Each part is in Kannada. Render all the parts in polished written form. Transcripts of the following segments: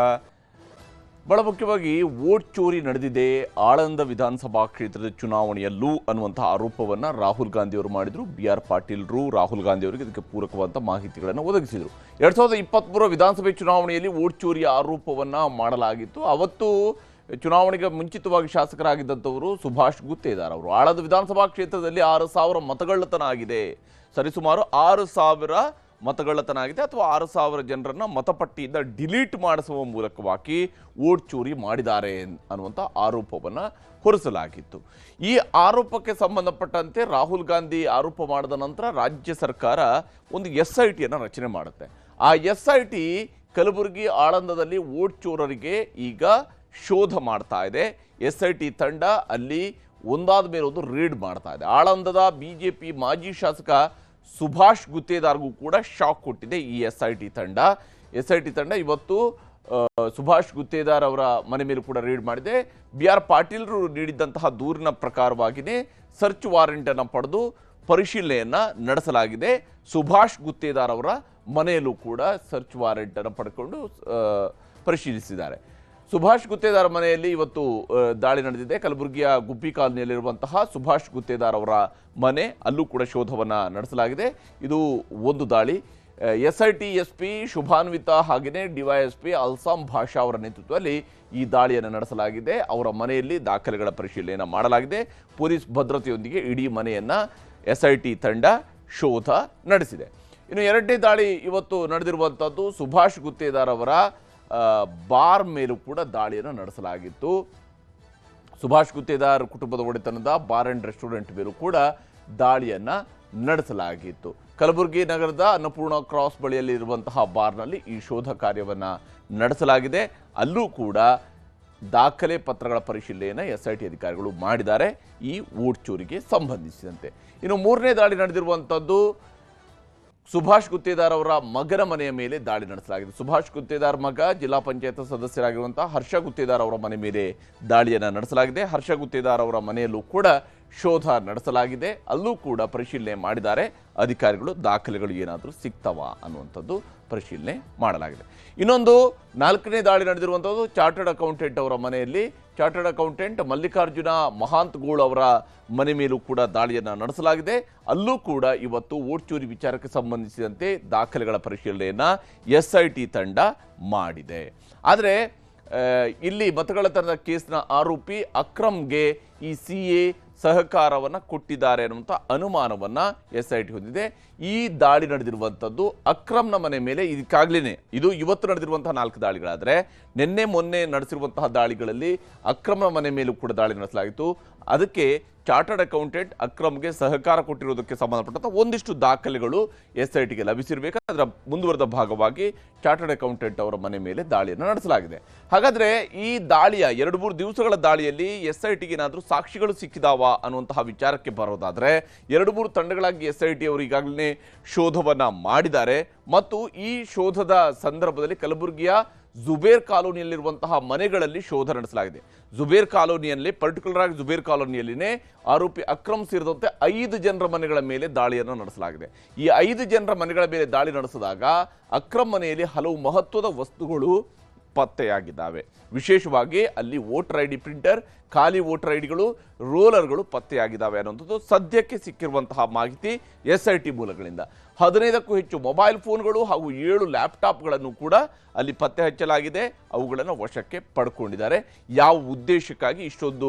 ಬಹಳ ಮುಖ್ಯವಾಗಿ ವೋಟ್ ಚೋರಿ ನಡೆದಿದೆ ಆಳಂದ ವಿಧಾನಸಭಾ ಕ್ಷೇತ್ರದ ಚುನಾವಣೆಯಲ್ಲೂ ಅನ್ನುವಂಥ ಆರೋಪವನ್ನು ರಾಹುಲ್ ಗಾಂಧಿ ಅವರು ಮಾಡಿದರು. BR ಪಾಟೀಲ್ರು ರಾಹುಲ್ ಗಾಂಧಿ ಅವರಿಗೆ ಇದಕ್ಕೆ ಪೂರಕವಾದ ಮಾಹಿತಿಗಳನ್ನು ಒದಗಿಸಿದರು. 2023 ವಿಧಾನಸಭೆ ಚುನಾವಣೆಯಲ್ಲಿ ವೋಟ್ ಚೋರಿಯ ಆರೋಪವನ್ನು ಮಾಡಲಾಗಿತ್ತು. ಅವತ್ತು ಚುನಾವಣೆಗೆ ಮುಂಚಿತವಾಗಿ ಶಾಸಕರಾಗಿದ್ದಂಥವರು ಸುಭಾಷ್ ಗುತ್ತೇದಾರ್ ಅವರು ಆಳಂದ ವಿಧಾನಸಭಾ ಕ್ಷೇತ್ರದಲ್ಲಿ 6,000 ಮತಗಳ್ಳತನ ಆಗಿದೆ, ಸರಿಸುಮಾರು 6,000 ಮತಗಳ್ಳತನ ಆಗಿದೆ ಅಥವಾ 6,000 ಜನರನ್ನು ಮತಪಟ್ಟಿಯಿಂದ ಡಿಲೀಟ್ ಮಾಡಿಸುವ ಮೂಲಕವಾಗಿ ವೋಟ್ ಚೋರಿ ಮಾಡಿದ್ದಾರೆ ಅನ್ನುವಂಥ ಆರೋಪವನ್ನು ಹೊರಿಸಲಾಗಿತ್ತು. ಈ ಆರೋಪಕ್ಕೆ ಸಂಬಂಧಪಟ್ಟಂತೆ ರಾಹುಲ್ ಗಾಂಧಿ ಆರೋಪ ಮಾಡಿದ ನಂತರ ರಾಜ್ಯ ಸರ್ಕಾರ ಒಂದು SITಯನ್ನು ರಚನೆ ಮಾಡುತ್ತೆ. ಆ SIT ಕಲಬುರಗಿ ಆಳಂದದಲ್ಲಿ ವೋಟ್ ಚೋರರಿಗೆ ಈಗ ಶೋಧ ಮಾಡ್ತಾ ಇದೆ. SIT ತಂಡ ಅಲ್ಲಿ ಒಂದಾದ ಮೇಲೆ ಒಂದು ರೇಡ್ ಮಾಡ್ತಾ ಇದೆ. ಆಳಂದದ BJP ಮಾಜಿ ಶಾಸಕ ಸುಭಾಷ್ ಗುತ್ತೇದಾರ್ಗೂ ಕೂಡ ಶಾಕ್ ಕೊಟ್ಟಿದೆ ಈ SIT ತಂಡ. SIT ತಂಡ ಇವತ್ತು ಸುಭಾಷ್ ಗುತ್ತೇದಾರ್ ಅವರ ಮನೆ ಮೇಲೆ ಕೂಡ ರೇಡ್ ಮಾಡಿದೆ. BR ಪಾಟೀಲ್ರು ನೀಡಿದಂತಹ ದೂರಿನ ಪ್ರಕಾರವಾಗಿಯೇ ಸರ್ಚ್ ವಾರೆಂಟನ್ನು ಪಡೆದು ಪರಿಶೀಲನೆಯನ್ನು ನಡೆಸಲಾಗಿದೆ. ಸುಭಾಷ್ ಗುತ್ತೇದಾರ್ ಅವರ ಮನೆಯಲ್ಲೂ ಕೂಡ ಸರ್ಚ್ ವಾರೆಂಟನ್ನು ಪಡ್ಕೊಂಡು ಪರಿಶೀಲಿಸಿದ್ದಾರೆ. ಸುಭಾಷ್ ಗುತ್ತೇದಾರ್ ಮನೆಯಲ್ಲಿ ಇವತ್ತು ದಾಳಿ ನಡೆದಿದೆ. ಕಲಬುರಗಿಯ ಗುಬ್ಬಿ ಕಾಲನಿಯಲ್ಲಿರುವಂತಹ ಸುಭಾಷ್ ಗುತ್ತೇದಾರ್ ಅವರ ಮನೆ, ಅಲ್ಲೂ ಕೂಡ ಶೋಧವನ್ನು ನಡೆಸಲಾಗಿದೆ. ಇದು ಒಂದು ದಾಳಿ. SIT SP ಶುಭಾನ್ವಿತಾ ಹಾಗೆಯೇ DYSP ಅಲ್ಸಾಮ್ ಭಾಷಾ ಅವರ ನೇತೃತ್ವದಲ್ಲಿ ಈ ದಾಳಿಯನ್ನು ನಡೆಸಲಾಗಿದೆ. ಅವರ ಮನೆಯಲ್ಲಿ ದಾಖಲೆಗಳ ಪರಿಶೀಲನೆಯನ್ನು ಮಾಡಲಾಗಿದೆ. ಪೊಲೀಸ್ ಭದ್ರತೆಯೊಂದಿಗೆ ಇಡೀ ಮನೆಯನ್ನು SIT ತಂಡ ಶೋಧ ನಡೆಸಿದೆ. ಇನ್ನು ಎರಡನೇ ದಾಳಿ ಇವತ್ತು ನಡೆದಿರುವಂಥದ್ದು ಸುಭಾಷ್ ಗುತ್ತೇದಾರ್ ಅವರ ಬಾರ್ ಮೇಲೂ ಕೂಡ ದಾಳಿಯನ್ನು ನಡೆಸಲಾಗಿತ್ತು. ಸುಭಾಷ್ ಗುತ್ತೇದಾರ್ ಕುಟುಂಬದ ಒಡೆತನದ ಬಾರ್ ಅಂಡ್ ರೆಸ್ಟೋರೆಂಟ್ ಮೇಲೂ ಕೂಡ ದಾಳಿಯನ್ನು ನಡೆಸಲಾಗಿತ್ತು. ಕಲಬುರಗಿ ನಗರದ ಅನ್ನಪೂರ್ಣ ಕ್ರಾಸ್ ಬಳಿಯಲ್ಲಿ ಇರುವಂತಹ ಬಾರ್ನಲ್ಲಿ ಈ ಶೋಧ ಕಾರ್ಯವನ್ನು ನಡೆಸಲಾಗಿದೆ. ಅಲ್ಲೂ ಕೂಡ ದಾಖಲೆ ಪತ್ರಗಳ ಪರಿಶೀಲನೆಯನ್ನು SIT ಅಧಿಕಾರಿಗಳು ಮಾಡಿದ್ದಾರೆ ಈ ವೋಟ್ ಚೋರಿಗೆ ಸಂಬಂಧಿಸಿದಂತೆ. ಇನ್ನು ಮೂರನೇ ದಾಳಿ ನಡೆದಿರುವಂಥದ್ದು ಸುಭಾಷ್ ಗುತ್ತೇದಾರ್ ಅವರ ಮಗನ ಮನೆಯ ಮೇಲೆ ದಾಳಿ ನಡೆಸಲಾಗಿದೆ. ಸುಭಾಷ್ ಗುತ್ತೇದಾರ್ ಮಗ ಜಿಲ್ಲಾ ಪಂಚಾಯತ್ ಸದಸ್ಯರಾಗಿರುವಂತಹ ಹರ್ಷ ಗುತ್ತೇದಾರ್ ಅವರ ಮನೆ ಮೇಲೆ ದಾಳಿಯನ್ನು ನಡೆಸಲಾಗಿದೆ. ಹರ್ಷ ಗುತ್ತೇದಾರ್ ಅವರ ಮನೆಯಲ್ಲೂ ಕೂಡ ಶೋಧ ನಡೆಸಲಾಗಿದೆ. ಅಲ್ಲೂ ಕೂಡ ಪರಿಶೀಲನೆ ಮಾಡಿದ್ದಾರೆ ಅಧಿಕಾರಿಗಳು. ದಾಖಲೆಗಳು ಏನಾದರೂ ಸಿಗ್ತವಾ ಅನ್ನುವಂಥದ್ದು ಪರಿಶೀಲನೆ ಮಾಡಲಾಗಿದೆ. ಇನ್ನೊಂದು ನಾಲ್ಕನೇ ದಾಳಿ ನಡೆದಿರುವಂಥದ್ದು ಚಾರ್ಟರ್ಡ್ ಅಕೌಂಟೆಂಟ್ ಅವರ ಮನೆಯಲ್ಲಿ. ಚಾರ್ಟರ್ಡ್ ಅಕೌಂಟೆಂಟ್ ಮಲ್ಲಿಕಾರ್ಜುನ ಮಹಾಂತ್ ಗೋಳ್ ಅವರ ಮನೆ ಮೇಲೂ ಕೂಡ ದಾಳಿಯನ್ನು ನಡೆಸಲಾಗಿದೆ. ಅಲ್ಲೂ ಕೂಡ ಇವತ್ತು ವೋಟ್ ಚೋರಿ ವಿಚಾರಕ್ಕೆ ಸಂಬಂಧಿಸಿದಂತೆ ದಾಖಲೆಗಳ ಪರಿಶೀಲನೆಯನ್ನು SIT ತಂಡ ಮಾಡಿದೆ. ಆದರೆ ಇಲ್ಲಿ ಮತಗಳ್ಳತನದ ಕೇಸ್ನ ಆರೋಪಿ ಅಕ್ರಮ್ಗೆ ಈ CA ಸಹಕಾರವನ್ನು ಕೊಟ್ಟಿದ್ದಾರೆ ಅನ್ನುವಂಥ ಅನುಮಾನವನ್ನು SIT ಹೊಂದಿದೆ. ಈ ದಾಳಿ ನಡೆದಿರುವಂಥದ್ದು ಅಕ್ರಮ್ನ ಮನೆ ಮೇಲೆ. ಇದಕ್ಕಾಗಲೇ ಇದು ಇವತ್ತು ನಡೆದಿರುವಂತಹ 4 ದಾಳಿಗಳಾದರೆ ನಿನ್ನೆ ಮೊನ್ನೆ ನಡೆಸಿರುವಂತಹ ದಾಳಿಗಳಲ್ಲಿ ಅಕ್ರಮ್ನ ಮನೆ ಮೇಲೂ ಕೂಡ ದಾಳಿ ನಡೆಸಲಾಗಿತ್ತು. ಅದಕ್ಕೆ ಚಾರ್ಟರ್ಡ್ ಅಕೌಂಟೆಂಟ್ ಅಕ್ರಮ್ಗೆ ಸಹಕಾರ ಕೊಟ್ಟಿರುವುದಕ್ಕೆ ಸಂಬಂಧಪಟ್ಟಂಥ ಒಂದಿಷ್ಟು ದಾಖಲೆಗಳು SITಗೆ ಲಭಿಸಿರಬೇಕು. ಅದರ ಮುಂದುವರೆದ ಭಾಗವಾಗಿ ಚಾರ್ಟರ್ಡ್ ಅಕೌಂಟೆಂಟ್ ಅವರ ಮನೆ ಮೇಲೆ ದಾಳಿಯನ್ನು ನಡೆಸಲಾಗಿದೆ. ಹಾಗಾದರೆ ಈ ದಾಳಿಯ 2-3 ದಿವಸಗಳ ದಾಳಿಯಲ್ಲಿ SITಗೆ ಏನಾದರೂ ಸಾಕ್ಷಿಗಳು ಸಿಕ್ಕಿದಾವಾ ಅನ್ನುವಂತಹ ವಿಚಾರಕ್ಕೆ ಬರೋದಾದರೆ 2-3 ತಂಡಗಳಾಗಿ SIT ಅವರು ಈಗಾಗಲೇ ಶೋಧವನ್ನು ಮಾಡಿದ್ದಾರೆ. ಮತ್ತು ಈ ಶೋಧದ ಸಂದರ್ಭದಲ್ಲಿ ಕಲಬುರಗಿಯ ಜುಬೇರ್ ಕಾಲೋನಿಯಲ್ಲಿರುವಂತಹ ಮನೆಗಳಲ್ಲಿ ಶೋಧ ನಡೆಸಲಾಗಿದೆ. ಜುಬೇರ್ ಕಾಲೋನಿಯಲ್ಲಿ ಪರ್ಟಿಕ್ಯುಲರ್ ಆಗಿ ಜುಬೇರ್ ಕಾಲೋನಿಯಲ್ಲಿನೇ ಆರೋಪಿ ಅಕ್ರಮ್ ಸೇರಿದಂತೆ 5 ಜನರ ಮನೆಗಳ ಮೇಲೆ ದಾಳಿಯನ್ನು ನಡೆಸಲಾಗಿದೆ. ಈ 5 ಜನರ ಮನೆಗಳ ಮೇಲೆ ದಾಳಿ ನಡೆಸಿದಾಗ ಅಕ್ರಮ್ ಮನೆಯಲ್ಲಿ ಹಲವು ಮಹತ್ವದ ವಸ್ತುಗಳು ಪತ್ತೆಯಾಗಿದ್ದಾವೆ. ವಿಶೇಷವಾಗಿ ಅಲ್ಲಿ ವೋಟರ್ ID ಪ್ರಿಂಟರ್, ಖಾಲಿ ವೋಟರ್ IDಗಳು, ರೋಲರ್ಗಳು ಪತ್ತೆಯಾಗಿದ್ದಾವೆ ಅನ್ನೋಂಥದ್ದು ಸದ್ಯಕ್ಕೆ ಸಿಕ್ಕಿರುವಂತಹ ಮಾಹಿತಿ SIT ಮೂಲಗಳಿಂದ. 15ಕ್ಕೂ ಹೆಚ್ಚು ಮೊಬೈಲ್ ಫೋನ್ಗಳು ಹಾಗೂ 7 ಲ್ಯಾಪ್ಟಾಪ್ಗಳನ್ನು ಕೂಡ ಅಲ್ಲಿ ಪತ್ತೆ ಹಚ್ಚಲಾಗಿದೆ. ಅವುಗಳನ್ನು ವಶಕ್ಕೆ ಪಡ್ಕೊಂಡಿದ್ದಾರೆ. ಯಾವ ಉದ್ದೇಶಕ್ಕಾಗಿ ಇಷ್ಟೊಂದು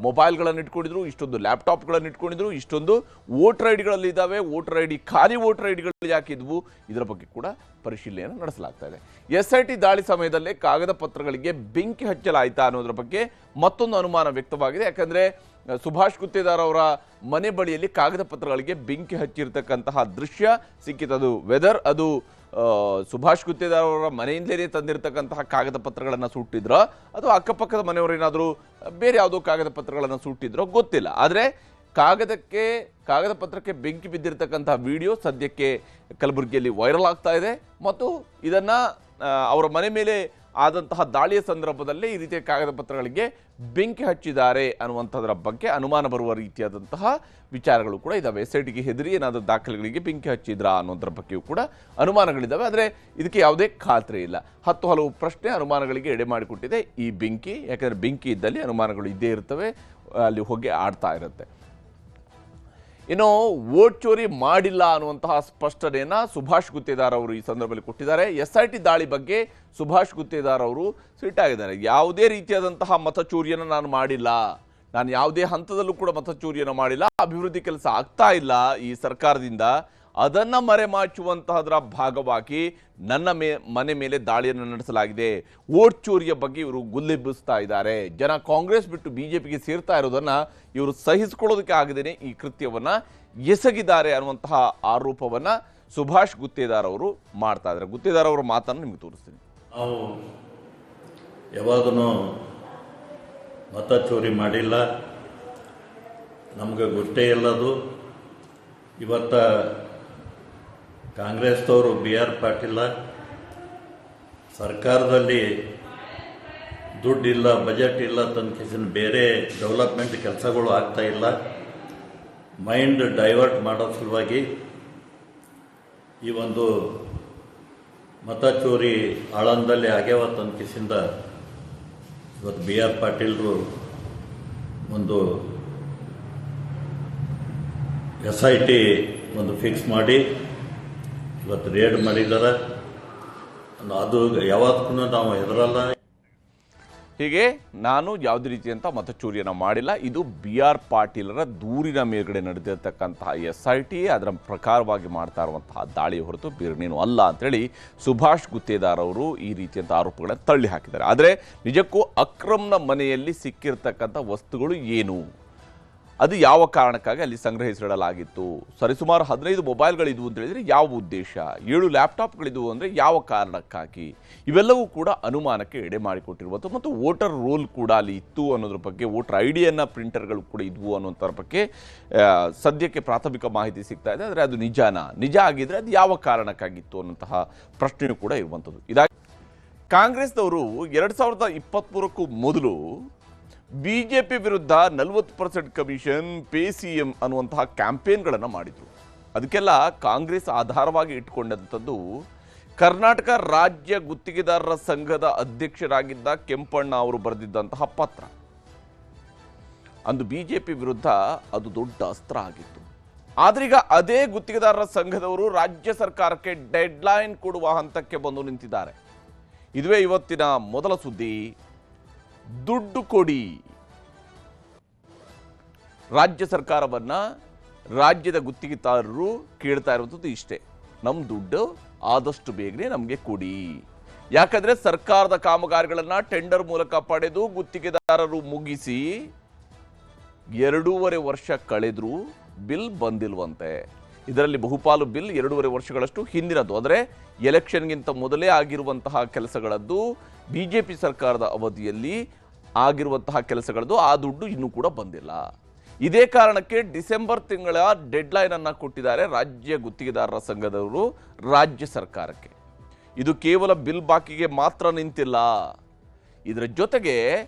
ಮೊಬೈಲ್ಗಳನ್ನು ಇಟ್ಕೊಂಡಿದ್ರು, ಇಷ್ಟೊಂದು ಲ್ಯಾಪ್ಟಾಪ್ಗಳನ್ನು ಇಟ್ಕೊಂಡಿದ್ರು, ಇಷ್ಟೊಂದು ವೋಟರ್ IDಗಳಲ್ಲಿ ಇದ್ದಾವೆ, ವೋಟರ್ ID ಖಾಲಿ ವೋಟರ್ IDಗಳು ಯಾಕಿದ್ವು, ಇದರ ಬಗ್ಗೆ ಕೂಡ ಪರಿಶೀಲನೆಯನ್ನು ನಡೆಸಲಾಗ್ತಾ ಇದೆ. SIT ದಾಳಿ ಸಮಯದಲ್ಲೇ ಕಾಗದ ಪತ್ರಗಳಿಗೆ ಬೆಂಕಿ ಹಚ್ಚಲಾಯಿತಾ ಅನ್ನೋದ್ರ ಬಗ್ಗೆ ಮತ್ತೊಂದು ಅನುಮಾನ ವ್ಯಕ್ತವಾಗಿದೆ. ಯಾಕಂದರೆ ಸುಭಾಷ್ ಗುತ್ತೇದಾರ್ ಅವರ ಮನೆ ಬಳಿಯಲ್ಲಿ ಕಾಗದ ಪತ್ರಗಳಿಗೆ ಬೆಂಕಿ ಹಚ್ಚಿರ್ತಕ್ಕಂತಹ ದೃಶ್ಯ ಸಿಕ್ಕಿತದು. ವೆದರ್ ಅದು ಸುಭಾಷ್ ಗುತ್ತೇದಾರ್ ಅವರ ಮನೆಯಿಂದಲೇ ತಂದಿರತಕ್ಕಂತಹ ಕಾಗದ ಪತ್ರಗಳನ್ನು ಸುಟ್ಟಿದ್ರೋ ಅಥವಾ ಅಕ್ಕಪಕ್ಕದ ಮನೆಯವರೇನಾದರೂ ಬೇರೆ ಯಾವುದೋ ಕಾಗದ ಪತ್ರಗಳನ್ನು ಸುಟ್ಟಿದ್ರೋ ಗೊತ್ತಿಲ್ಲ. ಆದರೆ ಕಾಗದ ಪತ್ರಕ್ಕೆ ಬೆಂಕಿ ಬಿದ್ದಿರತಕ್ಕಂತಹ ವಿಡಿಯೋ ಸದ್ಯಕ್ಕೆ ಕಲಬುರಗಿಯಲ್ಲಿ ವೈರಲ್ ಆಗ್ತಾ ಇದೆ. ಮತ್ತು ಇದನ್ನು ಅವರ ಮನೆ ಮೇಲೆ ಆದಂತಹ ದಾಳಿಯ ಸಂದರ್ಭದಲ್ಲೇ ಈ ರೀತಿಯ ಕಾಗದ ಪತ್ರಗಳಿಗೆ ಬೆಂಕಿ ಹಚ್ಚಿದ್ದಾರೆ ಅನ್ನುವಂಥದ್ರ ಬಗ್ಗೆ ಅನುಮಾನ ಬರುವ ರೀತಿಯಾದಂತಹ ವಿಚಾರಗಳು ಕೂಡ ಇದ್ದಾವೆ. SITಗೆ ಹೆದರಿ ಏನಾದರೂ ದಾಖಲೆಗಳಿಗೆ ಬೆಂಕಿ ಹಚ್ಚಿದ್ರಾ ಅನ್ನೋದ್ರ ಬಗ್ಗೆಯೂ ಕೂಡ ಅನುಮಾನಗಳಿದ್ದಾವೆ. ಆದರೆ ಇದಕ್ಕೆ ಯಾವುದೇ ಖಾತ್ರಿ ಇಲ್ಲ. ಹಲವು ಪ್ರಶ್ನೆ ಅನುಮಾನಗಳಿಗೆ ಎಡೆ ಮಾಡಿಕೊಟ್ಟಿದೆ ಈ ಬೆಂಕಿ. ಯಾಕಂದರೆ ಬೆಂಕಿ ಇದ್ದಲ್ಲಿ ಅನುಮಾನಗಳು ಇದ್ದೇ ಇರ್ತವೆ, ಅಲ್ಲಿ ಹೊಗೆ ಆಡ್ತಾ ಇರುತ್ತೆ. ಇನ್ನು ವೋಟ್ ಚೋರಿ ಮಾಡಿಲ್ಲ ಅನ್ನುವಂತಹ ಸ್ಪಷ್ಟನೆಯನ್ನ ಸುಭಾಷ್ ಗುತ್ತೇದಾರ್ ಅವರು ಈ ಸಂದರ್ಭದಲ್ಲಿ ಕೊಟ್ಟಿದ್ದಾರೆ. SIT ದಾಳಿ ಬಗ್ಗೆ ಸುಭಾಷ್ ಗುತ್ತೇದಾರ್ ಅವರು ಸಿಟ್ಟಾಗಿದ್ದಾರೆ. ಯಾವುದೇ ರೀತಿಯಾದಂತಹ ಮತಚೋರಿಯನ್ನು ನಾನು ಮಾಡಿಲ್ಲ, ನಾನು ಯಾವುದೇ ಹಂತದಲ್ಲೂ ಕೂಡ ಮತಚೋರಿಯನ್ನು ಮಾಡಿಲ್ಲ, ಅಭಿವೃದ್ಧಿ ಕೆಲಸ ಆಗ್ತಾ ಇಲ್ಲ ಈ ಸರ್ಕಾರದಿಂದ, ಅದನ್ನು ಮರೆಮಾಚುವಂತಹದರ ಭಾಗವಾಗಿ ನನ್ನ ಮನೆ ಮೇಲೆ ದಾಳಿಯನ್ನು ನಡೆಸಲಾಗಿದೆ. ವೋಟ್ ಚೋರಿಯ ಬಗ್ಗೆ ಇವರು ಗುಲ್ಲೆಬ್ಬಿಸ್ತಾ ಇದ್ದಾರೆ. ಜನ ಕಾಂಗ್ರೆಸ್ ಬಿಟ್ಟು BJPಗೆ ಸೇರ್ತಾ ಇರೋದನ್ನು ಇವರು ಸಹಿಸಿಕೊಳ್ಳೋದಕ್ಕೆ ಆಗದೇನೆ ಈ ಕೃತ್ಯವನ್ನು ಎಸಗಿದ್ದಾರೆ ಅನ್ನುವಂತಹ ಆರೋಪವನ್ನು ಸುಭಾಷ್ ಗುತ್ತೇದಾರ್ ಅವರು ಮಾಡ್ತಾ ಇದ್ದಾರೆ. ಗುತ್ತೇದಾರ್ ಅವರ ಮಾತನ್ನು ನಿಮಗೆ ತೋರಿಸ್ತೀನಿ. ನಾವು ಯಾವಾಗೂ ಮತ ಚೋರಿ ಮಾಡಿಲ್ಲ, ನಮಗೆ ಗೊತ್ತೇ ಇಲ್ಲದು. ಇವತ್ತ ಕಾಂಗ್ರೆಸ್ದವರು BR ಪಾಟೀಲ ಸರ್ಕಾರದಲ್ಲಿ ದುಡ್ಡಿಲ್ಲ, ಬಜೆಟ್ ಇಲ್ಲ ತನಕ ಬೇರೆ ಡೆವಲಪ್ಮೆಂಟ್ ಕೆಲಸಗಳು ಆಗ್ತಾ ಇಲ್ಲ, ಮೈಂಡ್ ಡೈವರ್ಟ್ ಮಾಡೋ ಸಲುವಾಗಿ ಈ ಒಂದು ಮತ ಚೋರಿ ಆಳಂದಲ್ಲಿ ಆಗ್ಯಾವ ತನಕಿಸಿಂದ ಇವತ್ತು BR ಪಾಟೀಲರು ಒಂದು SIT ಒಂದು ಫಿಕ್ಸ್ ಮಾಡಿ ಇವತ್ತು ರೇಡ್ ಮಾಡಿದ್ದಾರೆ. ಅದು ಯಾವತ್ತೂ ನಾವು ಹೆದರಲ್ಲ. ಹೀಗೆ ನಾನು ಯಾವುದೇ ರೀತಿಯಂಥ ಮತಚೋರಿಯನ್ನು ಮಾಡಿಲ್ಲ, ಇದು BR ಪಾಟೀಲರ ದೂರಿನ ಮೇಲ್ಗಡೆ ನಡೆದಿರತಕ್ಕಂತಹ SIT ಅದರ ಪ್ರಕಾರವಾಗಿ ಮಾಡ್ತಾ ಇರುವಂತಹ ದಾಳಿ ಹೊರತು ಬೇರೇನೇನು ಅಲ್ಲ ಅಂತೇಳಿ ಸುಭಾಷ್ ಗುತ್ತೇದಾರ್ ಅವರು ಈ ರೀತಿಯಂಥ ಆರೋಪಗಳನ್ನು ತಳ್ಳಿ ಹಾಕಿದ್ದಾರೆ. ಆದರೆ ನಿಜಕ್ಕೂ ಅಕ್ರಮ್ನ ಮನೆಯಲ್ಲಿ ಸಿಕ್ಕಿರ್ತಕ್ಕಂಥ ವಸ್ತುಗಳು ಏನು, ಅದು ಯಾವ ಕಾರಣಕ್ಕಾಗಿ ಅಲ್ಲಿ ಸಂಗ್ರಹಿಸಿಡಲಾಗಿತ್ತು, ಸರಿಸುಮಾರು 15 ಮೊಬೈಲ್ಗಳಿದ್ವು ಅಂತ ಹೇಳಿದರೆ ಯಾವ ಉದ್ದೇಶ, 7 ಲ್ಯಾಪ್ಟಾಪ್ಗಳಿದ್ವು ಅಂದರೆ ಯಾವ ಕಾರಣಕ್ಕಾಗಿ, ಇವೆಲ್ಲವೂ ಕೂಡ ಅನುಮಾನಕ್ಕೆ ಎಡೆ ಮಾಡಿಕೊಟ್ಟಿರುವಂಥ ಮತ್ತು ವೋಟರ್ ರೋಲ್ ಕೂಡ ಅಲ್ಲಿ ಇತ್ತು ಅನ್ನೋದ್ರ ಬಗ್ಗೆ, ವೋಟರ್ ಐಡಿಯನ್ನು ಪ್ರಿಂಟರ್ಗಳು ಕೂಡ ಇದ್ವು ಅನ್ನೋಂಥರ ಬಗ್ಗೆ ಸದ್ಯಕ್ಕೆ ಪ್ರಾಥಮಿಕ ಮಾಹಿತಿ ಸಿಗ್ತಾ ಇದೆ. ಆದರೆ ಅದು ನಿಜ ಆಗಿದ್ದರೆ ಅದು ಯಾವ ಕಾರಣಕ್ಕಾಗಿತ್ತು ಅನ್ನೋಂತಹ ಪ್ರಶ್ನೆಯೂ ಕೂಡ ಇರುವಂಥದ್ದು. ಇದಾಗಿ ಕಾಂಗ್ರೆಸ್ನವರು 2023ಕ್ಕೂ ಮೊದಲು BJP ವಿರುದ್ಧ 40% ಕಮಿಷನ್, ಪೇ CM ಅನ್ನುವಂತಹ ಕ್ಯಾಂಪೇನ್ಗಳನ್ನು ಮಾಡಿದರು. ಅದಕ್ಕೆಲ್ಲ ಕಾಂಗ್ರೆಸ್ ಆಧಾರವಾಗಿ ಇಟ್ಕೊಂಡಂಥದ್ದು ಕರ್ನಾಟಕ ರಾಜ್ಯ ಗುತ್ತಿಗೆದಾರರ ಸಂಘದ ಅಧ್ಯಕ್ಷರಾಗಿದ್ದ ಕೆಂಪಣ್ಣ ಅವರು ಬರೆದಿದ್ದಂತಹ ಪತ್ರ. ಅಂದು BJP ವಿರುದ್ಧ ಅದು ದೊಡ್ಡ ಅಸ್ತ್ರ ಆಗಿತ್ತು. ಆದ್ರೀಗ ಅದೇ ಗುತ್ತಿಗೆದಾರರ ಸಂಘದವರು ರಾಜ್ಯ ಸರ್ಕಾರಕ್ಕೆ ಡೆಡ್ಲೈನ್ ಕೊಡುವ ಹಂತಕ್ಕೆ ಬಂದು ನಿಂತಿದ್ದಾರೆ. ಇದುವೇ ಇವತ್ತಿನ ಮೊದಲ ಸುದ್ದಿ. ದುಡ್ಡು ಕೊಡಿ. ರಾಜ್ಯ ಸರ್ಕಾರವನ್ನ ರಾಜ್ಯದ ಗುತ್ತಿಗೆದಾರರು ಕೇಳ್ತಾ ಇರುವಂಥದ್ದು ಇಷ್ಟೇ, ನಮ್ಮ ದುಡ್ಡು ಆದಷ್ಟು ಬೇಗನೆ ನಮಗೆ ಕೊಡಿ. ಯಾಕಂದ್ರೆ ಸರ್ಕಾರದ ಕಾಮಗಾರಿಗಳನ್ನ ಟೆಂಡರ್ ಮೂಲಕ ಪಡೆದು ಗುತ್ತಿಗೆದಾರರು ಮುಗಿಸಿ 2.5 ವರ್ಷ ಕಳೆದ್ರೂ ಬಿಲ್ ಬಂದಿಲ್ವಂತೆ. ಇದರಲ್ಲಿ ಬಹುಪಾಲು ಬಿಲ್ 2.5 ವರ್ಷಗಳಷ್ಟು ಹಿಂದಿನದ್ದು, ಅಂದರೆ ಎಲೆಕ್ಷನ್ಗಿಂತ ಮೊದಲೇ ಆಗಿರುವಂತಹ ಕೆಲಸಗಳದ್ದು, BJP ಸರ್ಕಾರದ ಅವಧಿಯಲ್ಲಿ ಆಗಿರುವಂತಹ ಕೆಲಸಗಳದ್ದು. ಆ ದುಡ್ಡು ಇನ್ನೂ ಕೂಡ ಬಂದಿಲ್ಲ. ಇದೇ ಕಾರಣಕ್ಕೆ ಡಿಸೆಂಬರ್ ತಿಂಗಳ ಡೆಡ್ಲೈನ್ ಅನ್ನು ಕೊಟ್ಟಿದ್ದಾರೆ ರಾಜ್ಯ ಗುತ್ತಿಗೆದಾರರ ಸಂಘದವರು ರಾಜ್ಯ ಸರ್ಕಾರಕ್ಕೆ. ಇದು ಕೇವಲ ಬಿಲ್ ಬಾಕಿಗೆ ಮಾತ್ರ ನಿಂತಿಲ್ಲ, ಇದರ ಜೊತೆಗೆ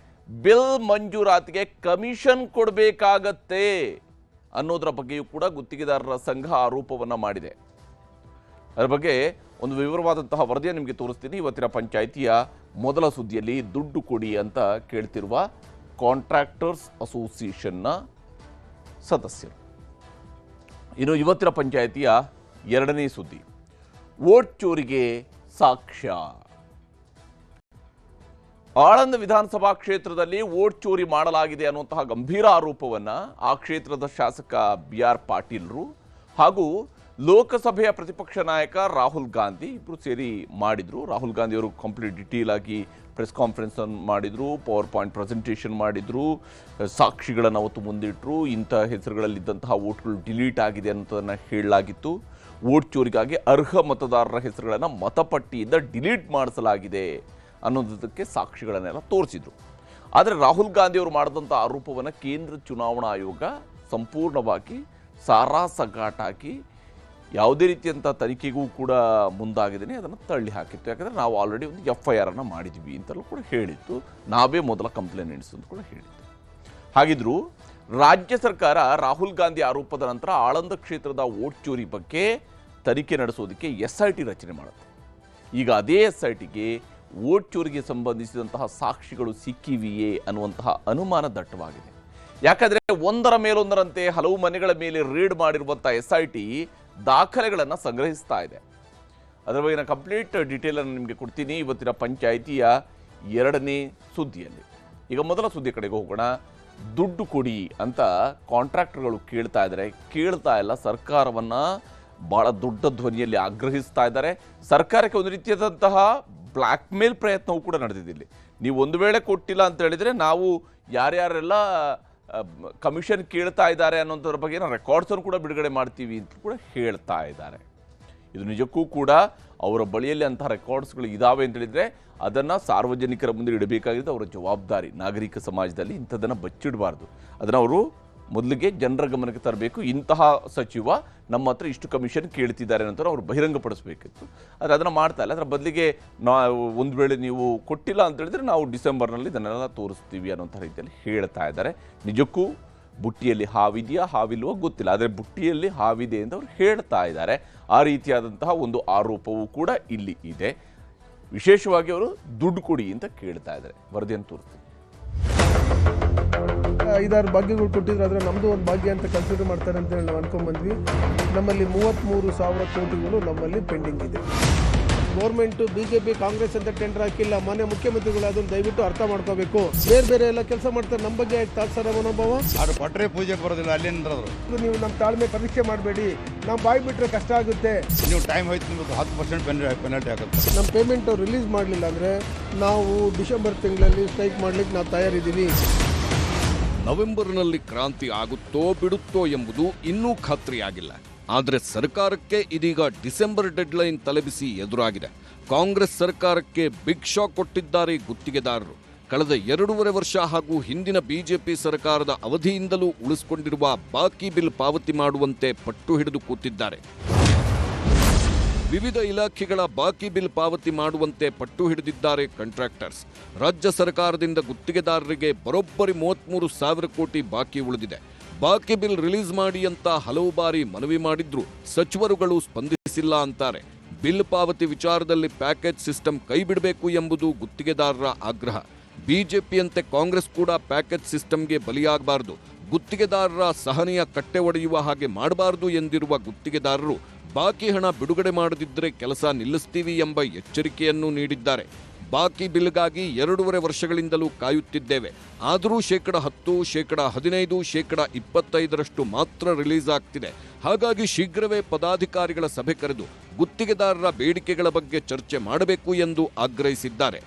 ಬಿಲ್ ಮಂಜೂರಾತಿಗೆ ಕಮಿಷನ್ ಕೊಡಬೇಕಾಗತ್ತೆ ಅನ್ನೋದರ ಬಗ್ಗೆಯೂ ಕೂಡ ಗುತ್ತಿಗೆದಾರರ ಸಂಘ ಆರೋಪವನ್ನು ಮಾಡಿದೆ. ಅದರ ಬಗ್ಗೆ ಒಂದು ವಿವರವಾದಂತಹ ವರದಿಯನ್ನು ನಿಮಗೆ ತೋರಿಸ್ತೀನಿ. ಇವತ್ತಿನ ಪಂಚಾಯಿತಿಯ ಮೊದಲ ಸುದ್ದಿಯಲ್ಲಿ ದುಡ್ಡು ಕೊಡಿ ಅಂತ ಕೇಳ್ತಿರುವ ಕಾಂಟ್ರಾಕ್ಟರ್ಸ್ ಅಸೋಸಿಯೇಷನ್ನ ಸದಸ್ಯರು. ಇನ್ನು ಇವತ್ತಿನ ಪಂಚಾಯಿತಿಯ ಎರಡನೇ ಸುದ್ದಿ, ವೋಟ್ ಚೋರಿಗೆ ಸಾಕ್ಷ್ಯ. ಆಳಂದ ವಿಧಾನಸಭಾ ಕ್ಷೇತ್ರದಲ್ಲಿ ವೋಟ್ ಚೋರಿ ಮಾಡಲಾಗಿದೆ ಅನ್ನುವಂತಹ ಗಂಭೀರ ಆರೋಪವನ್ನು ಆ ಕ್ಷೇತ್ರದ ಶಾಸಕ BR ಪಾಟೀಲ್ರು ಹಾಗೂ ಲೋಕಸಭೆಯ ಪ್ರತಿಪಕ್ಷ ನಾಯಕ ರಾಹುಲ್ ಗಾಂಧಿ ಇಬ್ಬರು ಸೇರಿ ಮಾಡಿದ್ರು. ರಾಹುಲ್ ಗಾಂಧಿ ಅವರು ಕಂಪ್ಲೀಟ್ ಡಿಟೇಲ್ ಆಗಿ ಪ್ರೆಸ್ ಕಾನ್ಫರೆನ್ಸ್ ಮಾಡಿದ್ರು, ಪವರ್ ಪಾಯಿಂಟ್ ಪ್ರೆಸೆಂಟೇಷನ್ ಮಾಡಿದ್ರು, ಸಾಕ್ಷಿಗಳನ್ನು ಅವತ್ತು ಮುಂದಿಟ್ಟರು. ಇಂಥ ಹೆಸರುಗಳಲ್ಲಿದ್ದಂತಹ ವೋಟ್ಗಳು ಡಿಲೀಟ್ ಆಗಿದೆ ಅನ್ನೋದನ್ನು ಹೇಳಲಾಗಿತ್ತು. ವೋಟ್ ಚೋರಿಗಾಗಿ ಅರ್ಹ ಮತದಾರರ ಹೆಸರುಗಳನ್ನು ಮತಪಟ್ಟಿಯಿಂದ ಡಿಲೀಟ್ ಮಾಡಿಸಲಾಗಿದೆ ಅನ್ನೋದಕ್ಕೆ ಸಾಕ್ಷಿಗಳನ್ನೆಲ್ಲ ತೋರಿಸಿದ್ರು. ಆದರೆ ರಾಹುಲ್ ಗಾಂಧಿ ಅವರು ಮಾಡಿದಂಥ ಆರೋಪವನ್ನು ಕೇಂದ್ರ ಚುನಾವಣಾ ಆಯೋಗ ಸಂಪೂರ್ಣವಾಗಿ ಸಾರಾಸಗಟಾಗಿ ಯಾವುದೇ ರೀತಿಯಂಥ ತನಿಖೆಗೂ ಕೂಡ ಮುಂದಾಗಿದ್ದೇನೆ ಅದನ್ನು ತಳ್ಳಿ ಹಾಕಿತ್ತು. ಯಾಕಂದರೆ ನಾವು ಆಲ್ರೆಡಿ ಒಂದು FIR ಮಾಡಿದ್ವಿ ಅಂತಲೂ ಕೂಡ ಹೇಳಿತ್ತು, ನಾವೇ ಮೊದಲ ಕಂಪ್ಲೇಂಟ್ ನಡೆಸೋದು ಕೂಡ ಹೇಳಿತ್ತು. ಹಾಗಿದ್ರೂ ರಾಜ್ಯ ಸರ್ಕಾರ ರಾಹುಲ್ ಗಾಂಧಿ ಆರೋಪದ ನಂತರ ಆಳಂದ ಕ್ಷೇತ್ರದ ವೋಟ್ ಚೋರಿ ಬಗ್ಗೆ ತನಿಖೆ ನಡೆಸೋದಕ್ಕೆ SIT ರಚನೆ ಮಾಡುತ್ತೆ. ಈಗ ಅದೇ SITಗೆ ವೋಟ್ ಚೋರಿಗೆ ಸಂಬಂಧಿಸಿದಂತಹ ಸಾಕ್ಷಿಗಳು ಸಿಕ್ಕಿವೆಯೇ ಅನ್ನುವಂತಹ ಅನುಮಾನ ದಟ್ಟವಾಗಿದೆ. ಯಾಕಂದರೆ ಒಂದರ ಮೇಲೊಂದರಂತೆ ಹಲವು ಮನೆಗಳ ಮೇಲೆ ರೇಡ್ ಮಾಡಿರುವಂಥ SIT ದಾಖಲೆಗಳನ್ನು ಸಂಗ್ರಹಿಸ್ತಾ ಇದೆ. ಅದರ ಬಗೆಗಿನ ಕಂಪ್ಲೀಟ್ ಡೀಟೇಲನ್ನು ನಿಮಗೆ ಕೊಡ್ತೀನಿ ಇವತ್ತಿನ ಪಂಚಾಯಿತಿಯ 2ನೇ ಸುದ್ದಿಯಲ್ಲಿ. ಈಗ ಮೊದಲ ಸುದ್ದಿ ಕಡೆಗೆ ಹೋಗೋಣ. ದುಡ್ಡು ಕೊಡಿ ಅಂತ ಕಾಂಟ್ರಾಕ್ಟರ್ಗಳು ಕೇಳ್ತಾ ಇಲ್ಲ, ಸರ್ಕಾರವನ್ನು ಭಾಳ ದೊಡ್ಡ ಧ್ವನಿಯಲ್ಲಿ ಆಗ್ರಹಿಸ್ತಾ ಇದ್ದಾರೆ. ಸರ್ಕಾರಕ್ಕೆ ಒಂದು ರೀತಿಯಾದಂತಹ ಬ್ಲ್ಯಾಕ್ ಮೇಲ್ ಪ್ರಯತ್ನವೂ ಕೂಡ ನಡೆದಿದ್ದಿಲ್ಲಿ. ನೀವು ಒಂದು ವೇಳೆ ಕೊಟ್ಟಿಲ್ಲ ಅಂತ ಹೇಳಿದರೆ ನಾವು ಯಾರ್ಯಾರೆಲ್ಲ ಕಮಿಷನ್ ಕೇಳ್ತಾ ಇದ್ದಾರೆ ಅನ್ನೋದ್ರ ಬಗ್ಗೆ ರೆಕಾರ್ಡ್ಸನ್ನು ಕೂಡ ಬಿಡುಗಡೆ ಮಾಡ್ತೀವಿ ಅಂತ ಕೂಡ ಹೇಳ್ತಾ ಇದ್ದಾರೆ. ಇದು ನಿಜಕ್ಕೂ ಕೂಡ ಅವರ ಬಳಿಯಲ್ಲಿ ಅಂತಹ ರೆಕಾರ್ಡ್ಸ್ಗಳು ಇದ್ದಾವೆ ಅಂತ ಹೇಳಿದರೆ ಅದನ್ನು ಸಾರ್ವಜನಿಕರ ಮುಂದೆ ಇಡಬೇಕಾಗಿದ್ದು ಅವರ ಜವಾಬ್ದಾರಿ. ನಾಗರಿಕ ಸಮಾಜದಲ್ಲಿ ಇಂಥದ್ದನ್ನು ಬಚ್ಚಿಡಬಾರ್ದು. ಅದನ್ನು ಅವರು ಮೊದಲಿಗೆ ಜನರ ಗಮನಕ್ಕೆ ತರಬೇಕು. ಇಂತಹ ಸಚಿವ ನಮ್ಮ ಹತ್ರ ಇಷ್ಟು ಕಮಿಷನ್ ಕೇಳ್ತಿದ್ದಾರೆ ಅಂತ ಅವರು ಬಹಿರಂಗಪಡಿಸಬೇಕಿತ್ತು. ಆದರೆ ಅದನ್ನು ಮಾಡ್ತಾ ಇಲ್ಲ. ಅದರ ಬದಲಿಗೆ ಒಂದು ವೇಳೆ ನೀವು ಕೊಟ್ಟಿಲ್ಲ ಅಂತ ಹೇಳಿದರೆ ನಾವು ಡಿಸೆಂಬರ್ನಲ್ಲಿ ಇದನ್ನೆಲ್ಲ ತೋರಿಸ್ತೀವಿ ಅನ್ನೋಂಥ ರೀತಿಯಲ್ಲಿ ಹೇಳ್ತಾ ಇದ್ದಾರೆ. ನಿಜಕ್ಕೂ ಬುಟ್ಟಿಯಲ್ಲಿ ಹಾವಿದೆಯಾ ಹಾವಿಲ್ವೋ ಗೊತ್ತಿಲ್ಲ, ಆದರೆ ಬುಟ್ಟಿಯಲ್ಲಿ ಹಾವಿದೆ ಅಂತ ಅವರು ಹೇಳ್ತಾ ಇದ್ದಾರೆ. ಆ ರೀತಿಯಾದಂತಹ ಒಂದು ಆರೋಪವೂ ಕೂಡ ಇಲ್ಲಿ ಇದೆ. ವಿಶೇಷವಾಗಿ ಅವರು ದುಡ್ಡು ಕೊಡಿ ಅಂತ ಕೇಳ್ತಾ ಇದ್ದಾರೆ. ವರದಿಯನ್ನು ತೋರಿಸ್ತೀವಿ. 5-6 ಭಾಗ್ಯಗಳು ಕೊಟ್ಟಿದ್ರು, ಆದರೆ ನಮ್ಮದು ಒಂದು ಭಾಗ್ಯ ಅಂತ ಕನ್ಸಿಡರ್ ಮಾಡ್ತಾರೆ ಅಂತ ಹೇಳಿ ನಾವು ಅನ್ಕೊಂಡ್ಬಂದ್ವಿ. ನಮ್ಮಲ್ಲಿ 33,000 ಕೋಟಿಗಳು ನಮ್ಮಲ್ಲಿ ಪೆಂಡಿಂಗ್ ಇದೆ. ಗೌರ್ಮೆಂಟು BJP ಕಾಂಗ್ರೆಸ್ ಅಂತ ಟೆಂಡರ್ ಹಾಕಿಲ್ಲ. ಮಾನ್ಯ ಮುಖ್ಯಮಂತ್ರಿಗಳು ಅದನ್ನು ದಯವಿಟ್ಟು ಅರ್ಥ ಮಾಡ್ಕೋಬೇಕು. ಬೇರೆ ಎಲ್ಲ ಕೆಲಸ ಮಾಡ್ತಾರೆ, ನಮ್ಮ ಬಗ್ಗೆ ತಾತ್ಸಾರ ಮನೋಭಾವ. ಅದು ಕೊಟ್ಟರೆ ಪೂಜೆಗೆ ಬರೋದಿಲ್ಲ ಅಲ್ಲೇನಾದ್ರು. ನೀವು ನಮ್ಮ ತಾಳ್ಮೆ ಪರೀಕ್ಷೆ ಮಾಡಬೇಡಿ, ನಾವು ಬಾಯಿ ಬಿಟ್ಟರೆ ಕಷ್ಟ ಆಗುತ್ತೆ. ನೀವು ಟೈಮ್ ಹೋಯ್ತು ನಿಮಗೆ 10% ಪೆನಾಲ್ಟಿ ಆಗುತ್ತೆ. ನಮ್ಮ ಪೇಮೆಂಟು ರಿಲೀಸ್ ಮಾಡಲಿಲ್ಲ ಅಂದರೆ ನಾವು ಡಿಸೆಂಬರ್ ತಿಂಗಳಲ್ಲಿ ಸ್ಟ್ರೈಕ್ ಮಾಡಲಿಕ್ಕೆ ನಾವು ತಯಾರಿದ್ದೀವಿ. ನವೆಂಬರ್ನಲ್ಲಿ ಕ್ರಾಂತಿ ಆಗುತ್ತೋ ಬಿಡುತ್ತೋ ಎಂಬುದು ಇನ್ನೂ ಖಾತ್ರಿಯಾಗಿಲ್ಲ. ಆದರೆ ಸರ್ಕಾರಕ್ಕೆ ಇದೀಗ ಡಿಸೆಂಬರ್ ಡೆಡ್ಲೈನ್ ತಲೆಬಿಸಿ ಎದುರಾಗಿದೆ. ಕಾಂಗ್ರೆಸ್ ಸರ್ಕಾರಕ್ಕೆ ಬಿಗ್ ಶಾಕ್ ಕೊಟ್ಟಿದ್ದಾರೆ ಗುತ್ತಿಗೆದಾರರು. ಕಳೆದ 2.5 ವರ್ಷ ಹಾಗೂ ಹಿಂದಿನ ಬಿಜೆಪಿ ಸರ್ಕಾರದ ಅವಧಿಯಿಂದಲೂ ಉಳಿಸಿಕೊಂಡಿರುವ ಬಾಕಿ ಬಿಲ್ ಪಾವತಿ ಮಾಡುವಂತೆ ಪಟ್ಟು ಹಿಡಿದು ಕೂತಿದ್ದಾರೆ. ವಿವಿಧ ಇಲಾಖೆಗಳ ಬಾಕಿ ಬಿಲ್ ಪಾವತಿ ಮಾಡುವಂತೆ ಪಟ್ಟು ಹಿಡಿದಿದ್ದಾರೆ ಕಾಂಟ್ರಾಕ್ಟರ್ಸ್. ರಾಜ್ಯ ಸರ್ಕಾರದಿಂದ ಗುತ್ತಿಗೆದಾರರಿಗೆ ಬರೋಬ್ಬರಿ 33,000 ಕೋಟಿ ಬಾಕಿ ಉಳಿದಿದೆ. ಬಾಕಿ ಬಿಲ್ ರಿಲೀಸ್ ಮಾಡಿ ಅಂತ ಹಲವು ಬಾರಿ ಮನವಿ ಮಾಡಿದ್ರೂ ಸಚಿವರುಗಳು ಸ್ಪಂದಿಸಿಲ್ಲ ಅಂತಾರೆ. ಬಿಲ್ ಪಾವತಿ ವಿಚಾರದಲ್ಲಿ ಪ್ಯಾಕೇಜ್ ಸಿಸ್ಟಮ್ ಕೈ ಬಿಡಬೇಕು ಎಂಬುದು ಗುತ್ತಿಗೆದಾರರ ಆಗ್ರಹ. ಬಿಜೆಪಿಯಂತೆ ಕಾಂಗ್ರೆಸ್ ಕೂಡ ಪ್ಯಾಕೇಜ್ ಸಿಸ್ಟಮ್ಗೆ ಬಲಿಯಾಗಬಾರದು, ಗುತ್ತಿಗೆದಾರರ ಸಹನೆಯ ಕಟ್ಟೆ ಒಡೆಯುವ ಹಾಗೆ ಮಾಡಬಾರದು ಎಂದಿರುವ ಗುತ್ತಿಗೆದಾರರು ಬಾಕಿ ಹಣ ಬಿಡುಗಡೆ ಮಾಡದಿದ್ದರೆ ಕೆಲಸ ನಿಲ್ಲಿಸ್ತೀವಿ ಎಂಬ ಎಚ್ಚರಿಕೆಯನ್ನು ನೀಡಿದ್ದಾರೆ. ಬಾಕಿ ಬಿಲ್ಗಾಗಿ 2.5 ವರ್ಷಗಳಿಂದಲೂ ಕಾಯುತ್ತಿದ್ದೇವೆ, ಆದರೂ 10%, 15%, 25% ಮಾತ್ರ ರಿಲೀಸ್ ಆಗ್ತಿದೆ. ಹಾಗಾಗಿ ಶೀಘ್ರವೇ ಪದಾಧಿಕಾರಿಗಳ ಸಭೆ ಕರೆದು ಗುತ್ತಿಗೆದಾರರ ಬೇಡಿಕೆಗಳ ಬಗ್ಗೆ ಚರ್ಚೆ ಮಾಡಬೇಕು ಎಂದು ಆಗ್ರಹಿಸಿದ್ದಾರೆ.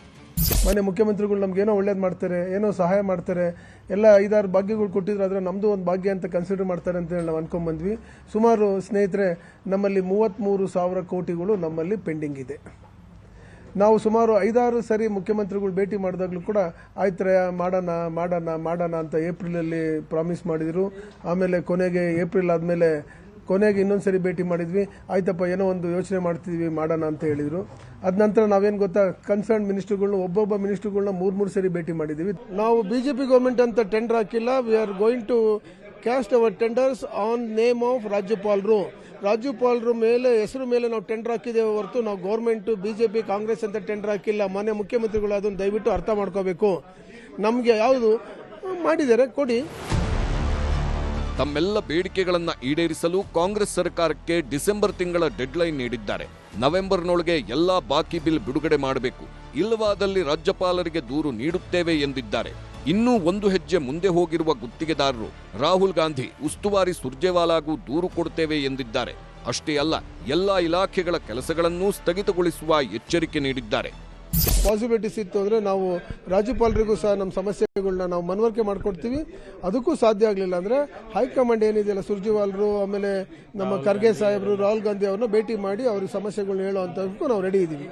ಮಾನ್ಯ ಮುಖ್ಯಮಂತ್ರಿಗಳು ನಮಗೇನೋ ಒಳ್ಳೇದು ಮಾಡ್ತಾರೆ, ಏನೋ ಸಹಾಯ ಮಾಡ್ತಾರೆ, ಎಲ್ಲ 5-6 ಭಾಗ್ಯಗಳು ಕೊಟ್ಟಿದ್ರು, ಆದರೆ ನಮ್ಮದು ಒಂದು ಭಾಗ್ಯ ಅಂತ ಕನ್ಸಿಡರ್ ಮಾಡ್ತಾರೆ ಅಂತ ಹೇಳಿ ನಾವು ಅನ್ಕೊಂಡ್ಬಂದ್ವಿ. ಸುಮಾರು ಸ್ನೇಹಿತರೆ, ನಮ್ಮಲ್ಲಿ 33,000 ಕೋಟಿಗಳು ನಮ್ಮಲ್ಲಿ ಪೆಂಡಿಂಗ್ ಇದೆ. ನಾವು ಸುಮಾರು 5-6 ಸರಿ ಮುಖ್ಯಮಂತ್ರಿಗಳು ಭೇಟಿ ಮಾಡಿದಾಗಲೂ ಕೂಡ ಆಯ್ತರೆ ಮಾಡೋಣ ಅಂತ ಏಪ್ರಿಲಲ್ಲಿ ಪ್ರಾಮಿಸ್ ಮಾಡಿದರು. ಆಮೇಲೆ ಏಪ್ರಿಲ್ ಆದಮೇಲೆ ಕೊನೆಗೆ ಇನ್ನೊಂದು ಸರಿ ಭೇಟಿ ಮಾಡಿದ್ವಿ. ಆಯ್ತಪ್ಪ ಏನೋ ಒಂದು ಯೋಚನೆ ಮಾಡ್ತಿದ್ವಿ ಮಾಡೋಣ ಅಂತ ಹೇಳಿದರು. ಅದ ನಂತರ ನಾವೇನು ಗೊತ್ತಾ, ಕನ್ಸರ್ನ್ ಮಿನಿಸ್ಟ್ರುಗಳನ್ನ ಒಬ್ಬೊಬ್ಬ ಮಿನಿಸ್ಟ್ರುಗಳನ್ನ 3 ಸರಿ ಭೇಟಿ ಮಾಡಿದ್ದೀವಿ. ನಾವು BJP ಗೌರ್ಮೆಂಟ್ ಅಂತ ಟೆಂಡರ್ ಹಾಕಿಲ್ಲ. We are going to cast our tenders on name of ರಾಜ್ಯಪಾಲರು ಮೇಲೆ ಹೆಸರು ಮೇಲೆ ನಾವು ಟೆಂಡರ್ ಹಾಕಿದ್ದೇವೆ ಹೊರತು ನಾವು ಗೌರ್ಮೆಂಟು BJP ಕಾಂಗ್ರೆಸ್ ಅಂತ ಟೆಂಡರ್ ಹಾಕಿಲ್ಲ. ಮಾನ್ಯ ಮುಖ್ಯಮಂತ್ರಿಗಳು ಅದನ್ನು ದಯವಿಟ್ಟು ಅರ್ಥ ಮಾಡ್ಕೋಬೇಕು. ನಮಗೆ ಯಾವುದು ಮಾಡಿದ್ದಾರೆ ಕೊಡಿ. ತಮ್ಮೆಲ್ಲ ಬೇಡಿಕೆಗಳನ್ನು ಈಡೇರಿಸಲು ಕಾಂಗ್ರೆಸ್ ಸರ್ಕಾರಕ್ಕೆ ಡಿಸೆಂಬರ್ ತಿಂಗಳ ಡೆಡ್ಲೈನ್ ನೀಡಿದ್ದಾರೆ. ನವೆಂಬರ್ನೊಳಗೆ ಎಲ್ಲಾ ಬಾಕಿ ಬಿಲ್ ಬಿಡುಗಡೆ ಮಾಡಬೇಕು, ಇಲ್ಲವಾದಲ್ಲಿ ರಾಜ್ಯಪಾಲರಿಗೆ ದೂರು ನೀಡುತ್ತೇವೆ ಎಂದಿದ್ದಾರೆ. ಇನ್ನೂ ಒಂದು ಹೆಜ್ಜೆ ಮುಂದೆ ಹೋಗಿರುವ ಗುತ್ತಿಗೆದಾರರು ರಾಹುಲ್ ಗಾಂಧಿ, ಉಸ್ತುವಾರಿ ಸುರ್ಜೇವಾಲಾಗೂ ದೂರು ಕೊಡುತ್ತೇವೆ ಎಂದಿದ್ದಾರೆ. ಅಷ್ಟೇ ಅಲ್ಲ, ಎಲ್ಲಾ ಇಲಾಖೆಗಳ ಕೆಲಸಗಳನ್ನೂ ಸ್ಥಗಿತಗೊಳಿಸುವ ಎಚ್ಚರಿಕೆ ನೀಡಿದ್ದಾರೆ. ಪಾಸಿಬಿಲಿಟೀಸ್ ಇತ್ತು ಅಂದರೆ ನಾವು ರಾಜ್ಯಪಾಲರಿಗೂ ಸಹ ನಮ್ಮ ಸಮಸ್ಯೆಗಳನ್ನ ನಾವು ಮನವರಿಕೆ ಮಾಡ್ಕೊಡ್ತೀವಿ. ಅದಕ್ಕೂ ಸಾಧ್ಯ ಆಗಲಿಲ್ಲ ಅಂದರೆ ಹೈಕಮಾಂಡ್ ಏನಿದೆಯಲ್ಲ, ಸುರ್ಜಿವಾಲ್ರು, ಆಮೇಲೆ ನಮ್ಮ ಖರ್ಗೆ ಸಾಹೇಬರು, ರಾಹುಲ್ ಗಾಂಧಿ ಅವ್ರನ್ನ ಭೇಟಿ ಮಾಡಿ ಅವ್ರಿಗೆ ಸಮಸ್ಯೆಗಳನ್ನ ಹೇಳೋವಂಥದ್ದಕ್ಕೂ ನಾವು ರೆಡಿ ಇದ್ದೀವಿ.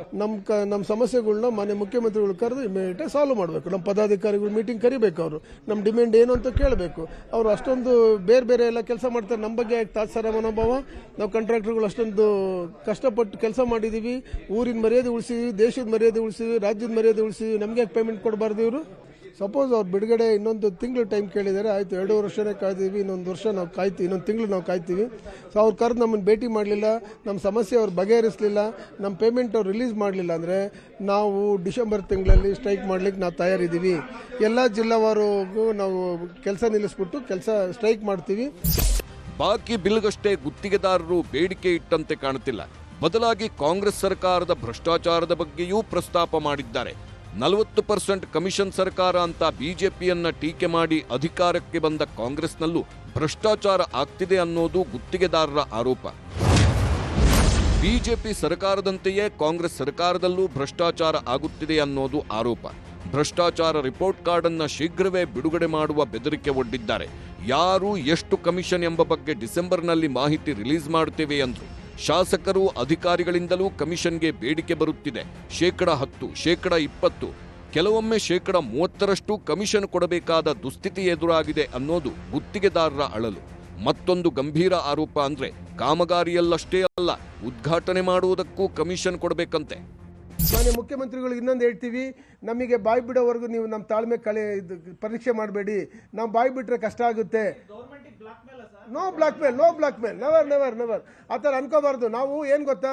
ನಮ್ಮ ಸಮಸ್ಯೆಗಳನ್ನ ಮಾನ್ಯ ಮುಖ್ಯಮಂತ್ರಿಗಳು ಕರೆದು ಇಮಿಡಿಯೇಟ್ ಸಾಲ್ವ್ ಮಾಡಬೇಕು. ನಮ್ಮ ಪದಾಧಿಕಾರಿಗಳು ಮೀಟಿಂಗ್ ಕರಿಬೇಕು. ಅವರು ನಮ್ಮ ಡಿಮ್ಯಾಂಡ್ ಏನು ಅಂತ ಕೇಳಬೇಕು. ಅವರು ಅಷ್ಟೊಂದು ಬೇರೆ ಬೇರೆ ಎಲ್ಲ ಕೆಲಸ ಮಾಡ್ತಾರೆ. ನಮ್ಮ ಬಗ್ಗೆ ತಾತ್ಸಾರ ಮನೋಭಾವ. ನಾವು ಕಾಂಟ್ರಾಕ್ಟರ್ಗಳು ಅಷ್ಟೊಂದು ಕಷ್ಟಪಟ್ಟು ಕೆಲಸ ಮಾಡಿದ್ದೀವಿ. ಊರಿನ ಮರ್ಯಾದೆ ಉಳಿಸಿದ್ವಿ, ದೇಶದ ಮರ್ಯಾದೆ ಉಳಿಸಿದ್ವಿ, ರಾಜ್ಯದ ಮರ್ಯಾದೆ ಉಳಿಸಿದ್ವಿ. ನಮಗೆ ಪೇಮೆಂಟ್ ಕೊಡಬಾರ್ದು ಇವರು? ಸಪೋಸ್ ಅವ್ರು ಬಿಡುಗಡೆ ಇನ್ನೊಂದು ತಿಂಗಳು ಟೈಮ್ ಕೇಳಿದ್ದಾರೆ, ಆಯಿತು 2 ವರ್ಷನೇ ಕಾಯ್ತೀವಿ, ಇನ್ನೊಂದು ವರ್ಷ ನಾವು ಕಾಯ್ತೀವಿ, ಇನ್ನೊಂದು ತಿಂಗಳು ನಾವು ಕಾಯ್ತೀವಿ. ಸೊ ಅವ್ರು ಕರೆದು ನಮ್ಮನ್ನು ಭೇಟಿ ಮಾಡಲಿಲ್ಲ, ನಮ್ಮ ಸಮಸ್ಯೆ ಅವ್ರು ಬಗೆಹರಿಸಲಿಲ್ಲ, ನಮ್ಮ ಪೇಮೆಂಟ್ ಅವ್ರು ರಿಲೀಸ್ ಮಾಡಲಿಲ್ಲ ಅಂದರೆ ನಾವು ಡಿಸೆಂಬರ್ ತಿಂಗಳಲ್ಲಿ ಸ್ಟ್ರೈಕ್ ಮಾಡ್ಲಿಕ್ಕೆ ನಾವು ತಯಾರಿದ್ದೀವಿ. ಎಲ್ಲ ಜಿಲ್ಲಾವಾರಿಗೂ ನಾವು ಕೆಲಸ ನಿಲ್ಲಿಸ್ಬಿಟ್ಟು ಸ್ಟ್ರೈಕ್ ಮಾಡ್ತೀವಿ. ಬಾಕಿ ಬಿಲ್ಗಷ್ಟೇ ಗುತ್ತಿಗೆದಾರರು ಬೇಡಿಕೆ ಇಟ್ಟಂತೆ ಕಾಣುತ್ತಿಲ್ಲ. ಬದಲಾಗಿ ಕಾಂಗ್ರೆಸ್ ಸರ್ಕಾರದ ಭ್ರಷ್ಟಾಚಾರದ ಬಗ್ಗೆಯೂ ಪ್ರಸ್ತಾಪ ಮಾಡಿದ್ದಾರೆ. 40% ಕಮಿಷನ್ ಸರ್ಕಾರ ಅಂತ ಬಿಜೆಪಿಯನ್ನ ಟೀಕೆ ಮಾಡಿ ಅಧಿಕಾರಕ್ಕೆ ಬಂದ ಕಾಂಗ್ರೆಸ್ನಲ್ಲೂ ಭ್ರಷ್ಟಾಚಾರ ಆಗ್ತಿದೆ ಅನ್ನೋದು ಗುತ್ತಿಗೆದಾರರ ಆರೋಪ. ಬಿಜೆಪಿ ಸರ್ಕಾರದಂತೆಯೇ ಕಾಂಗ್ರೆಸ್ ಸರ್ಕಾರದಲ್ಲೂ ಭ್ರಷ್ಟಾಚಾರ ಆಗುತ್ತಿದೆ ಅನ್ನೋದು ಆರೋಪ. ಭ್ರಷ್ಟಾಚಾರ ರಿಪೋರ್ಟ್ ಕಾರ್ಡ್ ಅನ್ನ ಶೀಘ್ರವೇ ಬಿಡುಗಡೆ ಮಾಡುವ ಬೆದರಿಕೆ ಒಡ್ಡಿದ್ದಾರೆ. ಯಾರು ಎಷ್ಟು ಕಮಿಷನ್ ಎಂಬ ಬಗ್ಗೆ ಡಿಸೆಂಬರ್ನಲ್ಲಿ ಮಾಹಿತಿ ರಿಲೀಸ್ ಮಾಡುತ್ತೇವೆ ಎಂದರು. ಶಾಸಕರು ಅಧಿಕಾರಿಗಳಿಂದಲೂ ಕಮಿಷನ್ಗೆ ಬೇಡಿಕೆ ಬರುತ್ತಿದೆ. 10%, 20%, ಕೆಲವೊಮ್ಮೆ 30% ಕಮಿಷನ್ ಕೊಡಬೇಕಾದ ದುಸ್ಥಿತಿ ಎದುರಾಗಿದೆ ಅನ್ನೋದು ಗುತ್ತಿಗೆದಾರರ ಅಳಲು. ಮತ್ತೊಂದು ಗಂಭೀರ ಆರೋಪ ಅಂದ್ರೆ ಕಾಮಗಾರಿಯಲ್ಲಷ್ಟೇ ಅಲ್ಲ, ಉದ್ಘಾಟನೆ ಮಾಡುವುದಕ್ಕೂ ಕಮಿಷನ್ ಕೊಡಬೇಕಂತೆ. ಮಾನ್ಯ ಮುಖ್ಯಮಂತ್ರಿಗಳಿಗೆ ಇನ್ನೊಂದು ಹೇಳ್ತೀವಿ, ನಮಗೆ ಬಾಯಿ ಬಿಡೋವರೆಗೂ ನೀವು ನಮ್ಮ ತಾಳ್ಮೆ ಪರೀಕ್ಷೆ ಮಾಡಬೇಡಿ. ನಾವು ಬಾಯಿ ಬಿಟ್ರೆ ಕಷ್ಟ ಆಗುತ್ತೆ. ನೋ ಬ್ಲಾಕ್ ಮೇಲ್, ನೆವರ್ ಆ ಥರ ಅನ್ಕೋಬಾರ್ದು. ನಾವು ಏನು ಗೊತ್ತಾ,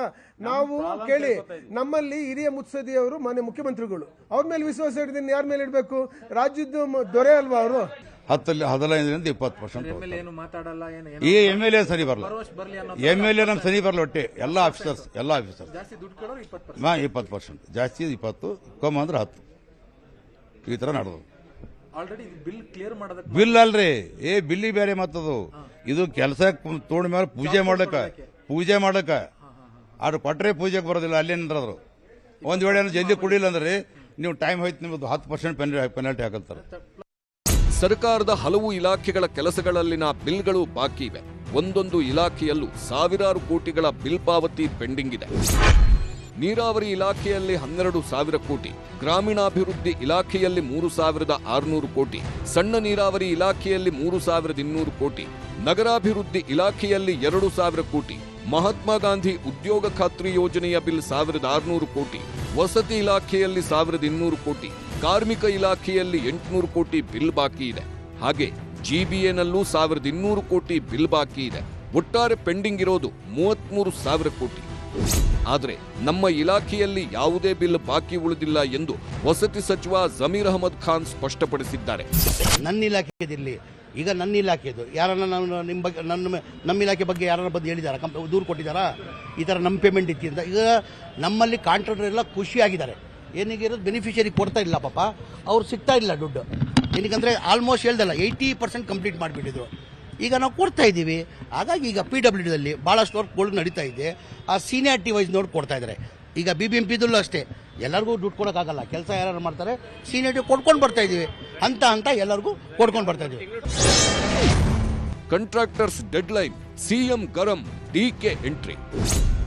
ನಾವು ಕೇಳಿ, ನಮ್ಮಲ್ಲಿ ಹಿರಿಯ ಮುತ್ಸದಿಯವರು ಮಾನ್ಯ ಮುಖ್ಯಮಂತ್ರಿಗಳು, ಅವ್ರ ಮೇಲೆ ವಿಶ್ವಾಸ ಇಡ್ತೀನಿ. ಯಾರ ಮೇಲೆ ಇಡಬೇಕು? ರಾಜ್ಯದ ದೊರೆ ಅಲ್ವಾ ಅವರು? 15% 20%. ಈ MLA ಸರಿ ಬರಲ್ಲ, MLA ನಮ್ ಸರಿ ಬರಲ್ಲ. ಒಟ್ಟೆ ಎಲ್ಲ ಆಫೀಸರ್ಸ್ 20%, ಜಾಸ್ತಿ 20, ಕಮ್ಮಿ ಅಂದ್ರೆ 10. ಈ ತರ ನಡೆದು ಬಿಲ್ ಅಲ್ರಿ, ಬಿಲ್ಲಿ ಬೇರೆ ಮತ್ತದು. ಇದು ಕೆಲಸ ತೋಡ ಮೇಲೆ ಪೂಜೆ ಮಾಡ್ಲಕ್ಕ ಅದು ಕೊಟ್ರೆ ಪೂಜೆಗೆ ಬರೋದಿಲ್ಲ. ಅಲ್ಲೇನಾದ್ರು ಒಂದ್ ವೇಳೆ ಜಲ್ದಿ ಕುಡಿಲ್ಲ ಅಂದ್ರೆ ನೀವು ಟೈಮ್ ಹೋಯ್ತು, ನಿಮ್ಮದು 10% ಪೆನಾಲ್ಟಿ ಹಾಕಲ್ತಾರೆ. ಸರ್ಕಾರದ ಹಲವು ಇಲಾಖೆಗಳ ಕೆಲಸಗಳಲ್ಲಿನ ಬಿಲ್ಗಳು ಬಾಕಿ ಇವೆ. ಒಂದೊಂದು ಇಲಾಖೆಯಲ್ಲೂ ಸಾವಿರಾರು ಕೋಟಿಗಳ ಬಿಲ್ ಪಾವತಿ ಪೆಂಡಿಂಗ್ ಇದೆ. ನೀರಾವರಿ ಇಲಾಖೆಯಲ್ಲಿ 12,000 ಕೋಟಿ, ಗ್ರಾಮೀಣಾಭಿವೃದ್ಧಿ ಇಲಾಖೆಯಲ್ಲಿ 3,600 ಕೋಟಿ, ಸಣ್ಣ ನೀರಾವರಿ ಇಲಾಖೆಯಲ್ಲಿ 3,200 ಕೋಟಿ, ನಗರಾಭಿವೃದ್ಧಿ ಇಲಾಖೆಯಲ್ಲಿ 2,000 ಕೋಟಿ, ಮಹಾತ್ಮ ಗಾಂಧಿ ಉದ್ಯೋಗ ಖಾತ್ರಿ ಯೋಜನೆಯ ಬಿಲ್ 1,600 ಕೋಟಿ, ವಸತಿ ಇಲಾಖೆಯಲ್ಲಿ 1,200 ಕೋಟಿ, ಕಾರ್ಮಿಕ ಇಲಾಖೆಯಲ್ಲಿ 800 ಕೋಟಿ ಬಿಲ್ ಬಾಕಿ ಇದೆ. ಹಾಗೆ ಜಿಬಿಎನಲ್ಲೂ 1,200 ಕೋಟಿ ಬಿಲ್ ಬಾಕಿ ಇದೆ. ಒಟ್ಟಾರೆ ಪೆಂಡಿಂಗ್ ಇರೋದು 33,000 ಕೋಟಿ. ಆದರೆ ನಮ್ಮ ಇಲಾಖೆಯಲ್ಲಿ ಯಾವುದೇ ಬಿಲ್ ಬಾಕಿ ಉಳಿದಿಲ್ಲ ಎಂದು ವಸತಿ ಸಚಿವ ಜಮೀರ್ ಅಹಮದ್ ಖಾನ್ ಸ್ಪಷ್ಟಪಡಿಸಿದ್ದಾರೆ. ನನ್ನ ಇಲಾಖೆಯಲ್ಲಿ ಈಗ ನನ್ನ ಇಲಾಖೆದು ಯಾರನ್ನ ನಿಮ್ಮ ಬಗ್ಗೆ ನಮ್ಮ ಇಲಾಖೆ ಬಗ್ಗೆ ಯಾರನ್ನ ಬಂದು ಹೇಳಿದಾರ, ದೂರು ಕೊಟ್ಟಿದ್ದಾರಾ ಈ ಥರ ನಮ್ಮ ಪೇಮೆಂಟ್ ಇತ್ತು ಅಂತ? ಈಗ ನಮ್ಮಲ್ಲಿ ಕಾಂಟ್ರಾಕ್ಟರ್ ಎಲ್ಲ ಖುಷಿಯಾಗಿದ್ದಾರೆ. ಏನಿಗಿರೋದು ಬೆನಿಫಿಷಿಯರಿ ಕೊಡ್ತಾ ಇಲ್ಲ, ಪಾಪ ಅವ್ರು ಸಿಗ್ತಾ ಇಲ್ಲ ದುಡ್ಡು. ಏನಕ್ಕಂದ್ರೆ ಆಲ್ಮೋಸ್ಟ್ ಹೇಳ್ದಲ್ಲ 80% ಕಂಪ್ಲೀಟ್ ಮಾಡಿಬಿಟ್ಟಿದ್ರು. ಈಗ ನಾವು ಕೊಡ್ತಾ ಇದ್ದೀವಿ. ಹಾಗಾಗಿ ಈಗ PWDದಲ್ಲಿ ಭಾಳಷ್ಟು ವರ್ಕ್ಗಳು ನಡೀತಾ ಇದೆ. ಆ ಸೀನಿಯಾರಿಟಿ ವೈಸ್ ನೋಡಿ ಕೊಡ್ತಾ ಇದ್ದಾರೆ. ಈಗ BBMPದಲ್ಲೂ ಅಷ್ಟೇ, ಎಲ್ಲರಿಗೂ ದುಡ್ಡು ಕೊಡೋಕ್ಕಾಗಲ್ಲ. ಕೆಲಸ ಯಾರು ಮಾಡ್ತಾರೆ ಸೀನಿಯಾರಿಟಿ ಕೊಡ್ಕೊಂಡು ಬರ್ತಾ ಇದ್ದೀವಿ, ಅಂತ ಎಲ್ಲರಿಗೂ ಕೊಡ್ಕೊಂಡು ಬರ್ತಾ ಇದ್ದೀವಿ. ಕಾಂಟ್ರಾಕ್ಟರ್ಸ್ ಡೆಡ್ಲೈನ್, ಸಿಎಂ ಗರಂ, ಡಿಕೆ ಎಂಟ್ರಿ.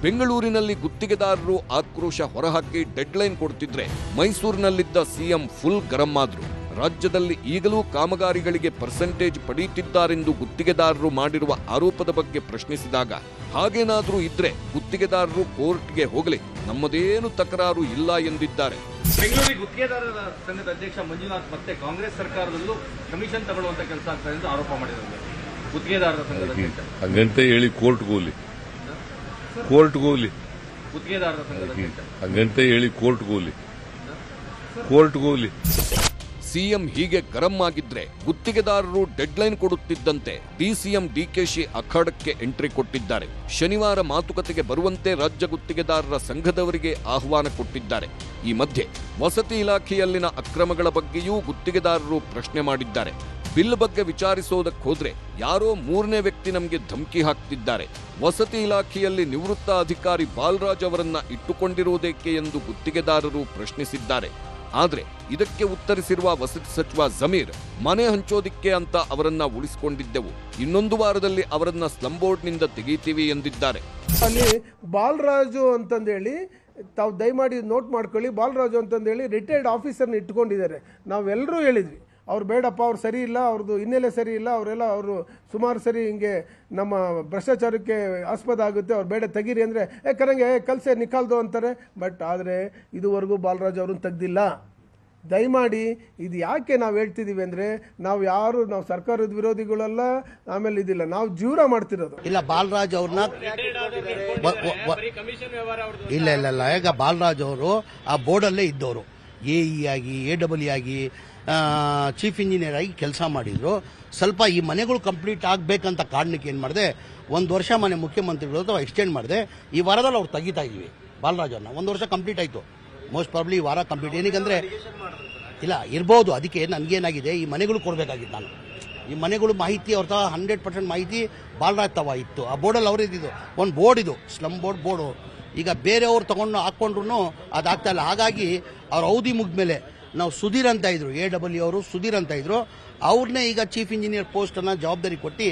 ಬೆಂಗಳೂರಿನಲ್ಲಿ ಗುತ್ತಿಗೆದಾರರು ಆಕ್ರೋಶ ಹೊರಹಾಕಿ ಡೆಡ್ಲೈನ್ ಕೊಡ್ತಿದ್ರೆ ಮೈಸೂರಿನಲ್ಲಿದ್ದ ಸಿಎಂ ಫುಲ್ ಗರಂ ಆದ್ರು. ರಾಜ್ಯದಲ್ಲಿ ಈಗಲೂ ಕಾಮಗಾರಿಗಳಿಗೆ ಪರ್ಸೆಂಟೇಜ್ ಪಡೆಯುತ್ತಿದ್ದಾರೆಂದು ಗುತ್ತಿಗೆದಾರರು ಮಾಡಿರುವ ಆರೋಪದ ಬಗ್ಗೆ ಪ್ರಶ್ನಿಸಿದಾಗ, ಹಾಗೇನಾದ್ರೂ ಇದ್ರೆ ಗುತ್ತಿಗೆದಾರರು ಕೋರ್ಟ್ಗೆ ಹೋಗಲಿ, ನಮ್ಮದೇನು ತಕರಾರು ಇಲ್ಲ ಎಂದಿದ್ದಾರೆ. ಬೆಂಗಳೂರಿಗೆ ಗುತ್ತಿಗೆದಾರರ ಸಂಘದ ಅಧ್ಯಕ್ಷ ಮಂಜುನಾಥ್ ಮತ್ತೆ ಕಾಂಗ್ರೆಸ್ ಸರ್ಕಾರದಲ್ಲೂ ಕಮಿಷನ್ ತಗೊಳ್ಳುವಂತ ಕೆಲಸ ಆಗ್ತದೆ ಎಂದು ಆರೋಪ ಮಾಡಿದ್ದಾರೆ. ಗುತ್ತಿಗೆದಾರರ ಸಂಘದ ಅಧ್ಯಕ್ಷ ಹಂಗಂತ ಹೇಳಿ ಕೋರ್ಟ್ಗೆ ಹೋಗ್ಲಿ, ಗುತ್ತಿಗೆದಾರರ ಸಂಘದ ಅಧ್ಯಕ್ಷ ಹಂಗಂತ ಹೇಳಿ ಕೋರ್ಟ್ಗೆ ಹೋಗ್ಲಿ. ಸಿಎಂ ಹೀಗೆ ಗರಂ ಆಗಿದ್ರೆ ಗುತ್ತಿಗೆದಾರರು ಡೆಡ್ಲೈನ್ ಕೊಡುತ್ತಿದ್ದಂತೆ ಡಿಸಿಎಂ ಡಿಕೆಶಿ ಅಖಾಡಕ್ಕೆ ಎಂಟ್ರಿ ಕೊಟ್ಟಿದ್ದಾರೆ. ಶನಿವಾರ ಮಾತುಕತೆಗೆ ಬರುವಂತೆ ರಾಜ್ಯ ಗುತ್ತಿಗೆದಾರರ ಸಂಘದವರಿಗೆ ಆಹ್ವಾನ ಕೊಟ್ಟಿದ್ದಾರೆ. ಈ ಮಧ್ಯೆ ವಸತಿ ಇಲಾಖೆಯಲ್ಲಿನ ಅಕ್ರಮಗಳ ಬಗ್ಗೆಯೂ ಗುತ್ತಿಗೆದಾರರು ಪ್ರಶ್ನೆ ಮಾಡಿದ್ದಾರೆ. ಬಿಲ್ ಬಗ್ಗೆ ವಿಚಾರಿಸೋದಕ್ಕೆ ಹೋದ್ರೆ ಯಾರೋ ಮೂರನೇ ವ್ಯಕ್ತಿ ನಮಗೆ ಧಮಕಿ ಹಾಕ್ತಿದ್ದಾರೆ. ವಸತಿ ಇಲಾಖೆಯಲ್ಲಿ ನಿವೃತ್ತ ಅಧಿಕಾರಿ ಬಾಲರಾಜ್ ಅವರನ್ನ ಇಟ್ಟುಕೊಂಡಿರುವುದೇಕೆ ಎಂದು ಗುತ್ತಿಗೆದಾರರು ಪ್ರಶ್ನಿಸಿದ್ದಾರೆ. ಆದ್ರೆ ಇದಕ್ಕೆ ಉತ್ತರಿಸಿರುವ ವಸತಿ ಸಚಿವ ಜಮೀರ್, ಮನೆ ಹಂಚೋದಿಕ್ಕೆ ಅಂತ ಅವರನ್ನ ಉಳಿಸಿಕೊಂಡಿದ್ದೆವು, ಇನ್ನೊಂದು ವಾರದಲ್ಲಿ ಅವರನ್ನ ಸ್ಲಂ ಬೋರ್ಡ್ನಿಂದ ತೆಗೀತೀವಿ ಎಂದಿದ್ದಾರೆ. ಅಲ್ಲಿ ಬಾಲರಾಜು ಅಂತಂದೇಳಿ ತಾವು ದಯಮಾಡಿ ನೋಟ್ ಮಾಡ್ಕೊಳ್ಳಿ, ಬಾಲರಾಜು ಅಂತಂದೇಳಿ ರಿಟೈರ್ಡ್ ಆಫೀಸರ್ನ ಇಟ್ಕೊಂಡಿದ್ದಾರೆ. ನಾವೆಲ್ಲರೂ ಹೇಳಿದ್ವಿ ಅವ್ರು ಬೇಡಪ್ಪ, ಅವ್ರು ಸರಿ ಇಲ್ಲ, ಅವ್ರದ್ದು ಹಿನ್ನೆಲೆ ಸರಿ ಇಲ್ಲ, ಅವರೆಲ್ಲ ಅವರು ಸುಮಾರು ಸರಿ ಹಿಂಗೆ ನಮ್ಮ ಭ್ರಷ್ಟಾಚಾರಕ್ಕೆ ಆಸ್ಪದ ಆಗುತ್ತೆ, ಅವ್ರು ಬೇಡ ತೆಗೀರಿ ಅಂದರೆ ಕರಂಗೆ ಕಲ್ಸೆ ನಿಕಾಲ್ದು ಅಂತಾರೆ. ಬಟ್ ಆದರೆ ಇದುವರೆಗೂ ಬಾಲರಾಜ್ ಅವ್ರನ್ನ ತೆಗ್ದಿಲ್ಲ. ದಯಮಾಡಿ ಇದು ಯಾಕೆ ನಾವು ಹೇಳ್ತಿದ್ದೀವಿ ಅಂದರೆ ನಾವು ಸರ್ಕಾರದ ವಿರೋಧಿಗಳಲ್ಲ, ಆಮೇಲೆ ಇದಿಲ್ಲ, ನಾವು ಜೀವನ ಮಾಡ್ತಿರೋದು. ಇಲ್ಲ ಬಾಲರಾಜ್ ಅವ್ರನ್ನ ಇಲ್ಲ ಈಗ ಬಾಲರಾಜ್ ಅವರು ಆ ಬೋರ್ಡಲ್ಲೇ ಇದ್ದವರು, ಎಇ ಆಗಿ AEE ಆಗಿ ಚೀಫ್ ಇಂಜಿನಿಯರ್ ಆಗಿ ಕೆಲಸ ಮಾಡಿದ್ರು. ಸ್ವಲ್ಪ ಈ ಮನೆಗಳು ಕಂಪ್ಲೀಟ್ ಆಗಬೇಕಂತ ಕಾರಣಕ್ಕೆ ಏನು ಮಾಡಿದೆ, 1 ವರ್ಷ ಮನೆ ಮುಖ್ಯಮಂತ್ರಿಗಳು ಅಥವಾ ಎಕ್ಸ್ಟೆಂಡ್ ಮಾಡಿದೆ. ಈ ವಾರದಲ್ಲಿ ಅವ್ರು ತೆಗಿತಾ ಇದ್ವಿ ಬಾಲರಾಜ್ ಅವ್ರನ್ನ. 1 ವರ್ಷ ಕಂಪ್ಲೀಟ್ ಆಯಿತು, ಮೋಸ್ಟ್ ಪ್ರಾಬ್ಲಿ ಈ ವಾರ ಕಂಪ್ಲೀಟ್. ಏನಕ್ಕಂದ್ರೆ ಇಲ್ಲ ಇರ್ಬೋದು, ಅದಕ್ಕೆ ನನಗೇನಾಗಿದೆ, ಈ ಮನೆಗಳು ಕೊಡಬೇಕಾಗಿತ್ತು. ನಾನು ಈ ಮನೆಗಳು ಮಾಹಿತಿ ಅವ್ರ 100% ಮಾಹಿತಿ ಬಾಲರಾಜ್ ತವ ಇತ್ತು. ಆ ಬೋರ್ಡಲ್ಲಿ ಅವ್ರು ಇದ್ದಿದ್ದು ಒಂದು ಬೋರ್ಡ್, ಇದು ಸ್ಲಮ್ ಬೋರ್ಡು. ಈಗ ಬೇರೆಯವ್ರು ತಗೊಂಡು ಹಾಕ್ಕೊಂಡ್ರು ಅದಾಗ್ತಾ ಇಲ್ಲ. ಹಾಗಾಗಿ ಅವ್ರ ಅವಧಿ ಮುಗಿದ್ಮೇಲೆ ನಾವು ಸುಧೀರ್ ಅಂತ ಇದ್ರು, AEE ಅವರು ಸುಧೀರ್ ಅಂತ ಇದ್ರು, ಅವ್ರನ್ನೇ ಈಗ ಚೀಫ್ ಇಂಜಿನಿಯರ್ ಪೋಸ್ಟನ್ನು ಜವಾಬ್ದಾರಿ ಕೊಟ್ಟು,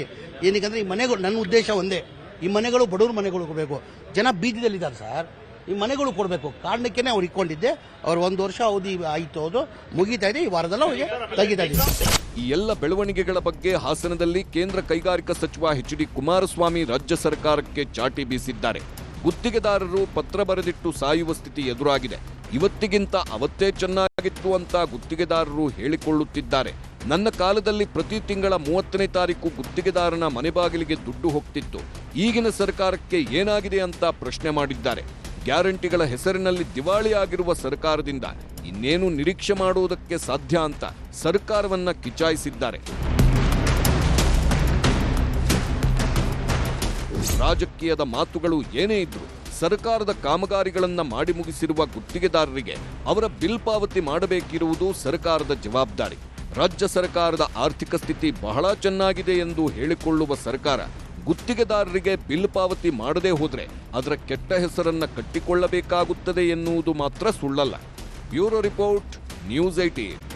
ಏನಕ್ಕಂದ್ರೆ ಈ ಮನೆಗಳು, ನನ್ನ ಉದ್ದೇಶ ಒಂದೇ, ಈ ಮನೆಗಳು ಬಡವ್ರ ಮನೆಗಳು ಕೊಡಬೇಕು. ಜನ ಬೀದಿದಲ್ಲಿದ್ದಾರೆ ಸರ್, ಈ ಮನೆಗಳು ಕೊಡಬೇಕು ಕಾರಣಕ್ಕೇ ಅವ್ರು ಇಟ್ಕೊಂಡಿದ್ದೆ. ಅವ್ರು 1 ವರ್ಷ ಅವಧಿ ಆಯಿತು, ಅದು ಮುಗಿತಾ ಇದೆ, ಈ ವಾರದಲ್ಲಿ ಅವರಿಗೆ ತೆಗಿತಾ ಇದ್ದೀವಿ. ಈ ಎಲ್ಲ ಬೆಳವಣಿಗೆಗಳ ಬಗ್ಗೆ ಹಾಸನದಲ್ಲಿ ಕೇಂದ್ರ ಕೈಗಾರಿಕಾ ಸಚಿವ HD ಕುಮಾರಸ್ವಾಮಿ ರಾಜ್ಯ ಸರ್ಕಾರಕ್ಕೆ ಚಾಟಿ ಬೀಸಿದ್ದಾರೆ. ಗುತ್ತಿಗೆದಾರರು ಪತ್ರ ಬರೆದಿಟ್ಟು ಸಾಯುವ ಸ್ಥಿತಿ ಎದುರಾಗಿದೆ. ಇವತ್ತಿಗಿಂತ ಅವತ್ತೇ ಚೆನ್ನಾಗಿತ್ತು ಅಂತ ಗುತ್ತಿಗೆದಾರರು ಹೇಳಿಕೊಳ್ಳುತ್ತಿದ್ದಾರೆ. ನನ್ನ ಕಾಲದಲ್ಲಿ ಪ್ರತಿ ತಿಂಗಳ 30ನೇ ತಾರೀಕು ಗುತ್ತಿಗೆದಾರನ ಮನೆ ಬಾಗಿಲಿಗೆ ದುಡ್ಡು ಹೋಗ್ತಿತ್ತು. ಈಗಿನ ಸರ್ಕಾರಕ್ಕೆ ಏನಾಗಿದೆ ಅಂತ ಪ್ರಶ್ನೆ ಮಾಡಿದ್ದಾರೆ. ಗ್ಯಾರಂಟಿಗಳ ಹೆಸರಿನಲ್ಲಿ ದಿವಾಳಿ ಆಗಿರುವ ಸರ್ಕಾರದಿಂದ ಇನ್ನೇನು ನಿರೀಕ್ಷೆ ಮಾಡುವುದಕ್ಕೆ ಸಾಧ್ಯ ಅಂತ ಸರ್ಕಾರವನ್ನ ಕಿಚಾಯಿಸಿದ್ದಾರೆ. ರಾಜಕೀಯದ ಮಾತುಗಳು ಏನೇ ಇದ್ರು ಸರ್ಕಾರದ ಕಾಮಗಾರಿಗಳನ್ನ ಮಾಡಿ ಮುಗಿಸಿರುವ ಗುತ್ತಿಗೆದಾರರಿಗೆ ಅವರ ಬಿಲ್ ಪಾವತಿ ಮಾಡಬೇಕಿರುವುದು ಸರ್ಕಾರದ ಜವಾಬ್ದಾರಿ. ರಾಜ್ಯ ಸರ್ಕಾರದ ಆರ್ಥಿಕ ಸ್ಥಿತಿ ಬಹಳ ಚೆನ್ನಾಗಿದೆ ಎಂದು ಹೇಳಿಕೊಳ್ಳುವ ಸರ್ಕಾರ ಗುತ್ತಿಗೆದಾರರಿಗೆ ಬಿಲ್ ಪಾವತಿ ಮಾಡದೇ ಹೋದ್ರೆ ಅದರ ಕೆಟ್ಟ ಹೆಸರನ್ನ ಕಟ್ಟಿಕೊಳ್ಳಬೇಕಾಗುತ್ತದೆ ಎನ್ನುವುದು ಮಾತ್ರ ಸುಳ್ಳಲ್ಲ. Bureau report, news 18.